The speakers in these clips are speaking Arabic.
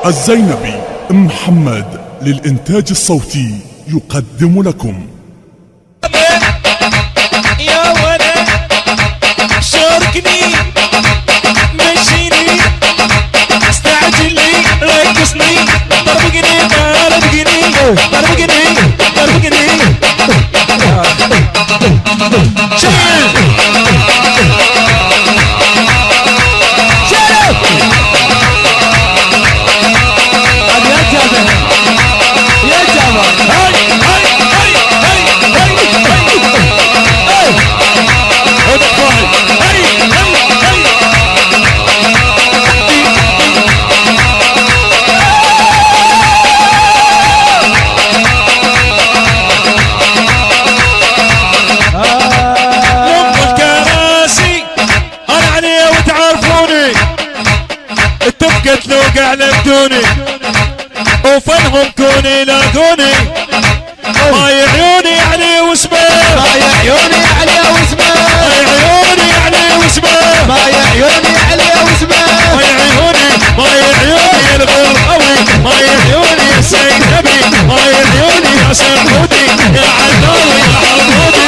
الزينبي محمد للإنتاج الصوتي يقدم لكم. يا ولد شاركني مشيني استعجلني رقصني ضربني قتلوا قلبتوني وفنهم كوني لاقوني ضايع عيوني علي واسمه ضايع عيوني علي واسمه ضايع عيوني علي واسمه ضايع عيوني علي واسمه ضايع عيوني الغرباوي ضايع عيوني يا زينبي ضايع عيوني يا سعودي يا عداوي يا حمودي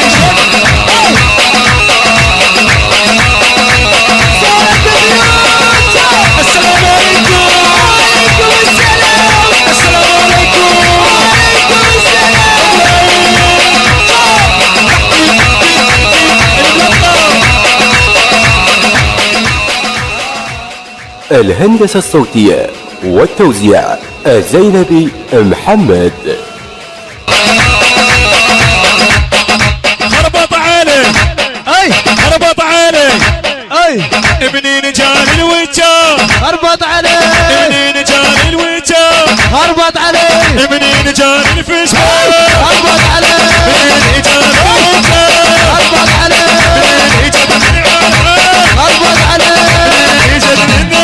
الهندسة الصوتية والتوزيع الزينبي محمد. خربط عليه خربط عليه ابني نجال الوجه خربط عليه ابني نجال الوجه خربط عليه ابني نجال الفسحه خربط عليه ابني نجال الوجه خربط عليه ابني جد من عالم خربط عليه ابني جد من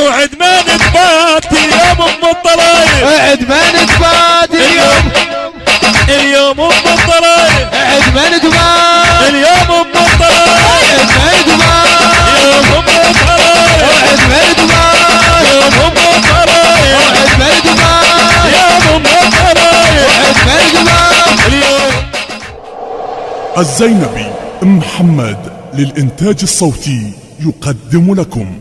اوعد ما نتبات اليوم ام الضلايل اعد ما نتبات اليوم ام الضلايل اعد ما نتبات اليوم ام الضلايل اعد ما نتبات يوم ام الضلايل اعد ما نتبات يوم ام الضلايل اعد ما نتبات يوم ام الضلايل اعد ما نتبات اليوم. الزينبي محمد للإنتاج الصوتي يقدم لكم.